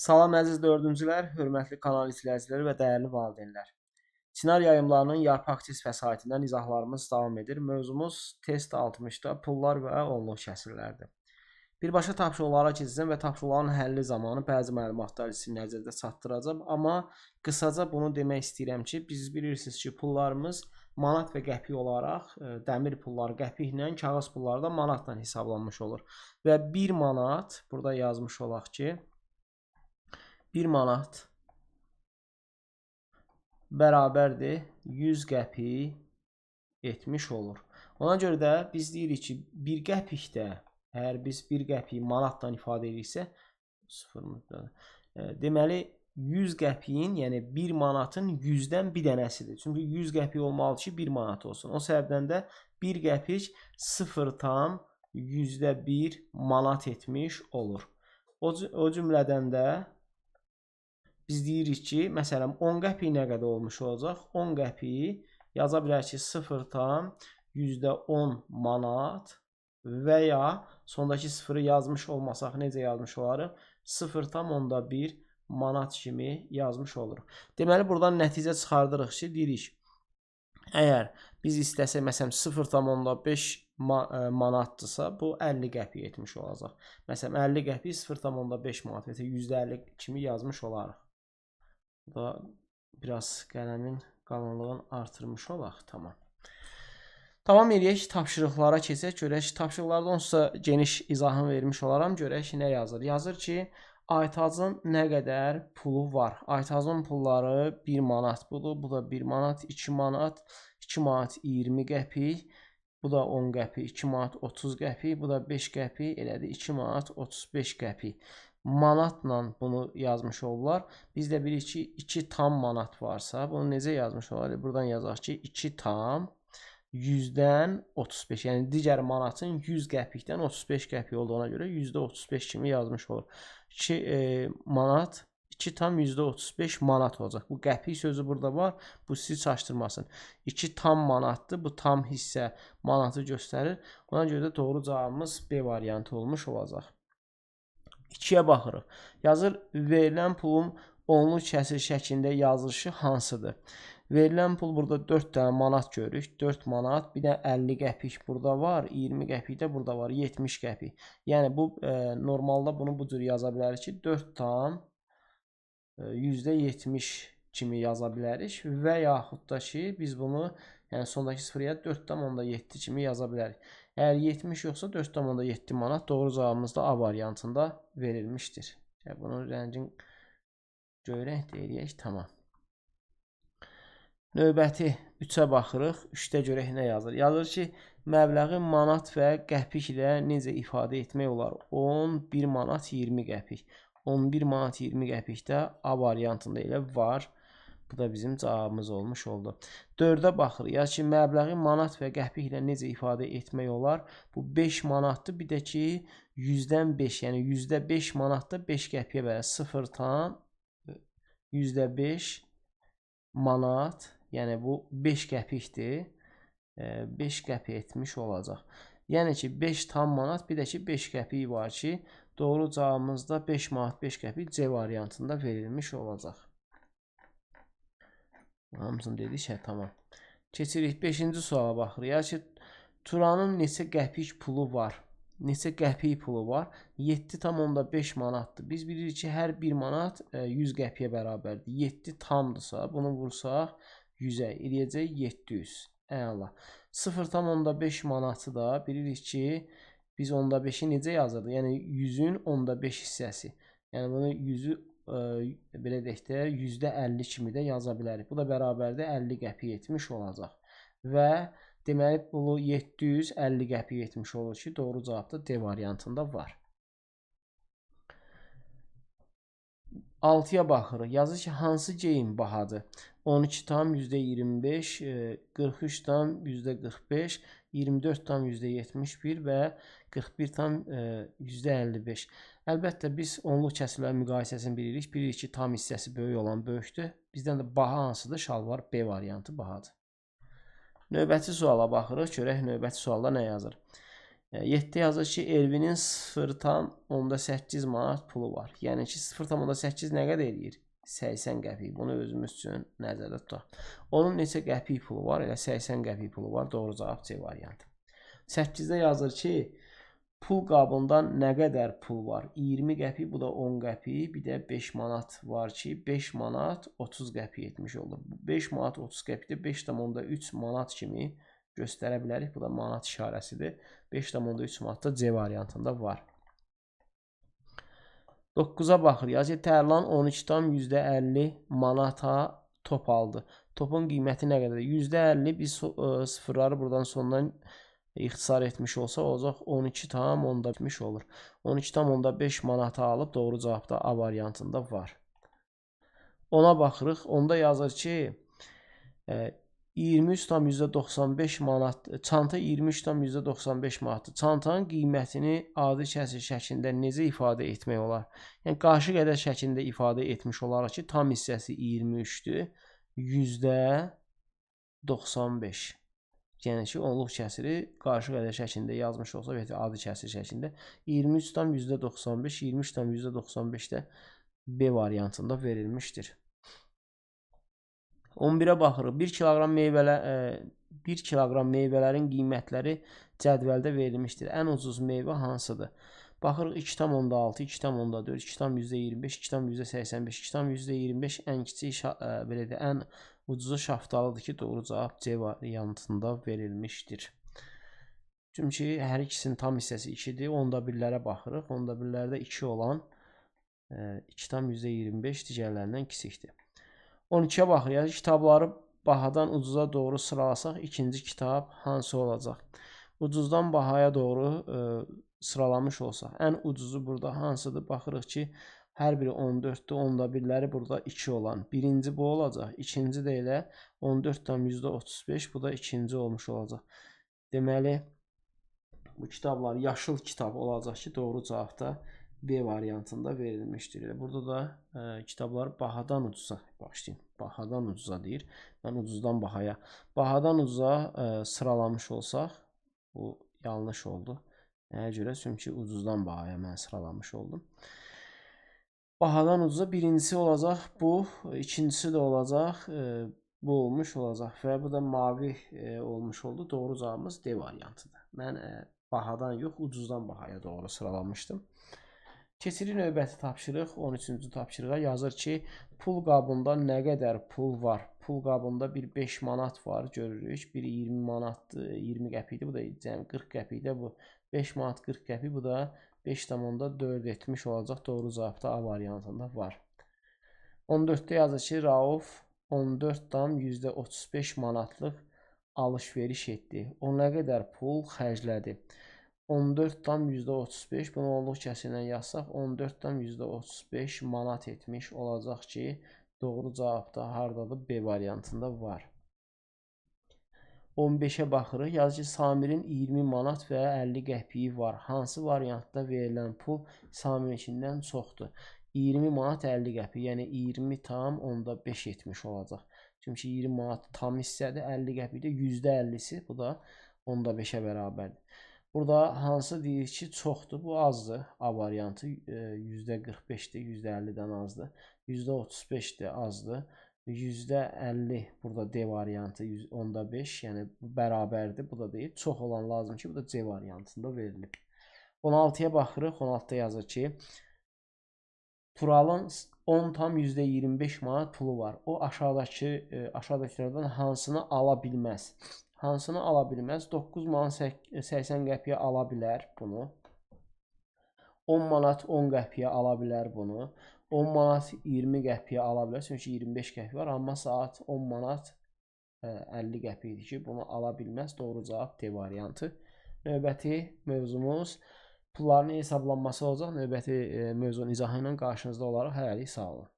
Salam əziz dördüncülər, hörmətli kanal izləyiciləri və dəyərli valideynlər. Çinar yayımlarının Yarpaq test vəsaitindən izahlarımız davam edir. Mövzumuz test 60-da pullar və onluq kəsrlərdir. Birbaşa tapşırıqlara keçəcəm və tapşırıqların həlli zamanı bəzi məlumatları sizin nəzərdə çatdıracağım. Amma qısaca bunu demək istəyirəm ki, biz bilirsiniz ki, pullarımız manat və qəpik olaraq dəmir pulları qəpiklə, kağız pulları da manatla hesablanmış olur. Və 1 manat, burada yazmış olaq ki, 1 manat bərabərdir 100 qəpik etmiş olur. Ona görə də biz deyirik ki, 1 qəpikdə, əgər biz 1 qəpiyi manatla ifadə ediriksə, deməli 100 qəpiyin, yəni 1 manatın 100-dən bir dənəsidir. Çünki 100 qəpik olmalı ki, 1 manat olsun. O səbəbdən də 1 qəpik 0,1 manat etmiş olur. O cümlədən də biz deyirik ki, məsələn 10 qəpik nə qədər olmuş olacaq? 10 qəpiyi yaza bilərik ki, 0,10 manat və ya sondakı sıfırı yazmış olmasaq necə yazmış olarıq? 0,1 manat kimi yazmış oluruq. Deməli, buradan nəticə çıxardırıq ki, deyirik, əgər biz istəsək, məsələn 0,5 manatdırsa, bu 50 qəpik etmiş olacaq. Məsələn, 50 qəpik 0,5 manat və %50 kimi yazmış olarıq. Da biraz qələmin qalınlığını artırmış olaq. Tamam. Davam edək, tapşırıqlara keçək. Görək, tapşırıqlarda onsuz geniş izahını vermiş olaram. Görək nə yazır. Yazır ki, Aytacın nə qədər pulu var? Aytacın pulları 1 manat budur. Bu da 1 manat, 2 manat, 2 manat 20 qəpik. Bu da 10 qəpik, 2 manat 30 qəpik. Bu da 5 qəpik, elədir 2 manat 35 qəpik. Manatla bunu yazmış olurlar. Biz də bilirik ki, 2 tam manat varsa, bunu necə yazmış olarlar? Buradan yazaq ki, 2 tam 100-dən 35. Yəni, digər manatın 100 qəpikdən 35 qəpik olduğuna görə %35 kimi yazmış olur. 2 manat 2 tam %35 manat olacaq. Bu qəpik sözü burada var. Bu sizi çaşdırmasın. 2 tam manatdır. Bu tam hissə manatı göstərir. Ona görə də doğru cavabımız B variantı olmuş olacaq. 2-yə baxırıq. Yazır, verilən pulun onluq kəsr şəklində yazılışı hansıdır? Verilən pul burada 4 dənə manat görürük. 4 manat, bir də 50 qəpik burada var, 20 qəpik də burada var, 70 qəpik. Yəni, bu normalda bunu bu cür yaza bilərik ki, 4 tam %70 kimi yaza bilərik və yaxud da ki, biz bunu yəni sondakı sıfırıya 4,7 kimi yaza bilərik. Əgər 70 yoxsa 4,7 manat doğru cavabımız da A variantında verilmişdir. Bunun rəngin görək deyək, tamam. Növbəti 3-ə baxırıq. 3-də görək nə yazır. Yazır ki, məbləği manat və qəpik ilə necə ifadə etmək olar? 10, 1 manat 20 qəpik. 11 manat 20 qəpik də A variantında elə var. Bu da bizim cavabımız olmuş oldu. 4-ə baxırıq. Yazır ki, məbləği manat və qəpik ilə necə ifadə etmək olar? Bu 5 manatdır. Bir də ki, 100-dən 5, yəni %5 manatda 5 qəpiyə bərabər 0 %5 manat, yəni bu 5 qəpikdir. 5 qəpik etmiş olacaq. Yəni ki, 5 tam manat, bir də ki, 5 qəpik var ki, doğru cavabımız da 5 manat 5 qəpik C variantında verilmiş olacaq. Hamısını dedik, tamam. Keçirik 5-ci suala baxırıq. Yəni ki, Turanın neçə qəpik pulu var? Neçə qəpik pulu var? 7,5 manatdır. Biz bilirik ki, hər 1 manat 100 qəpiyə bərabərdir. 7 tamdırsa, bunu vursaq 100-ə, eləyəcək 700. Əla. 0,5 manatı da bilirik ki, biz 5-i necə yazırdıq? Yəni 100-ün 5 hissəsi. Yəni bunu 100-ü belə deyək də %50 kimi də yaza bilərik. Bu da bərabərdə 50 qəpik etmiş olacaq. Və deməli, bu 750 qəpik etmiş olur ki, doğru cavab da D variantında var. 6-ya baxırıq. Yazır ki, hansı geyim bahadır? 12 tam %25, 43 tam %45, 24 tam %71 və 41 tam %55. Əlbəttə, biz onluq kəsrlərin müqayisəsini bilirik. Bilirik ki, tam hissəsi böyük olan böyükdür. Bizdən də baha hansıdır? Şalvar B variantı bahadır. Növbəti suala baxırıq. Görək növbəti sualda nə yazır. 7 yazır ki Elvinin 0,8 manat pulu var. Yəni ki 0,8 nə qədər edir? 80 qəpik. Bunu özümüz üçün nəzərdə tutaq. Onun neçə qəpik pulu var? Elə 80 qəpik pulu var. Doğru cavab C variantı. 8-də yazır ki pul qabında nə qədər pul var? 20 qəpik, bu da 10 qəpik, bir də 5 manat var ki 5 manat 30 qəpik etmiş olur. 5 manat 30 qəpikdə 5,3 manat kimi göstərə bilərik. Bu da manat işarəsidir. 5,3 manat da C variantında var. 9-a baxır. Yazı Tərlan 12,50 manata top aldı. Topun qiyməti nə qədərdir? %50 biz sıfırları buradan sondan ixtisar etmiş olsa olacaq 12,5 olur. 12,5 manata alıb doğru cavab da A variantında var. Ona baxırıq. Onda yazır ki 23,95 manat, çanta 23,95 manatdır. Çantanın qiymətini adi kəsir şəklində necə ifadə etmək olar? Yəni qarşı qədər şəklində ifadə etmiş olaraq ki, tam hissəsi 23-dür, %95. Yəni ki, onluq kəsiri qarşı qədər şəklində yazmış olsa, adi kəsir şəklində 23,95, 23,95 də B variantında verilmişdir. 11-ə baxırıq. 1 kiloqram meyvələrin qiymətləri cədvəldə verilmişdir. Ən ucuz meyvə hansıdır? Baxırıq 2,6, 2,4, 2,25, 2,85, 2,25 ən kiçik belədir. Ən ucuzu şaftalıdır ki, doğru cavab C variantında verilmişdir. Çünki hər ikisinin tam hissəsi 2-dir. Onda birlərə baxırıq. Onda birlərdə 2 olan 2,25 digərlərindən kiçikdir. 12-yə baxırıq. Kitabları bahadan ucuza doğru sıralasaq ikinci kitab hansı olacaq? Ucuzdan bahaya doğru sıralamış olsaq, ən ucuzu burada hansıdır? Baxırıq ki, hər biri 14-dür. Onda birləri burada 2 olan. Birinci bu olacaq. İkinci də elə 14,35. Bu da ikinci olmuş olacaq. Deməli, bu kitablar yaşıl kitab olacaq ki, doğru cavab da B variantında verilmişdir. Burada da kitablar bahadan ucuza başlayayım. Bahadan ucuza deyir. Mən ucuzdan bahaya. Bahadan ucuza sıralamış olsaq, bu yanlış oldu. Nəyə görə? Çünki ucuzdan bahaya mən sıralamış oldum. Bahadan ucuza birincisi olacaq bu, ikincisi də olacaq bu olmuş olacaq və bu da mavi olmuş oldu. Doğru cavabımız D variantıdır. Mən bahadan yox, ucuzdan bahaya doğru sıralamışdım. Keçirik növbəti tapşırıq, 13-cü tapşırığa. Yazır ki, pul qabında nə qədər pul var? Pul qabında bir 5 manat var, görürük. Biri 20 manatdır, 20 qəpikdir. Bu da cəmi 40 qəpikdir. Bu 5 manat 40 qəpik. Bu da 5,4 etmiş olacaq. Doğru cavab da A variantında var. 14-də yazır ki, Rauf 14,35 manatlıq alış-veriş etdi. O nə qədər pul xərclədi? 14,35 bunu onluq kəsirlə yazsaq 14,35 manat etmiş olacaq ki, doğru cavab da hardadır? B variantında var. 15-ə baxırıq. Yazır ki, Samirin 20 manat və 50 qəpiyi var. Hansı variantda verilən pul Samirinkindən çoxdur? 20 manat 50 qəpik, yəni 20,5 etmiş olacaq. Çünki 20 manat tam hissədir, 50 qəpik də %50'si, bu da 5'ə bərabərdir. Burada hansı deyir ki, çoxdur, bu azdır. A variantı %45'dir, %50'dən azdır. %35'dir, azdır. %50 burada D variantı 5, yəni bərabərdir. Bu da deyil. Çox olan lazım ki, bu da C variantında verilib. 16'ya baxırıq. 16'da yazır ki, Turalın 10,25 manat pulu var. O aşağıdakilərdən hansını ala bilməz? Hansını ala bilməz? 9 manat 80 qəpiyə ala bilər bunu. 10 manat 10 qəpiyə ala bilər bunu. 10 manat 20 qəpiyə ala bilər. Çünki 25 qəpik var. Amma saat 10 manat 50 qəpikdir ki, bunu ala bilməz. Doğru cavab D variantı. Növbəti mövzumuz pulların hesablanması olacaq. Növbəti mövzunun izahı ilə qarşınızda olaraq. Hələlik sağ olun.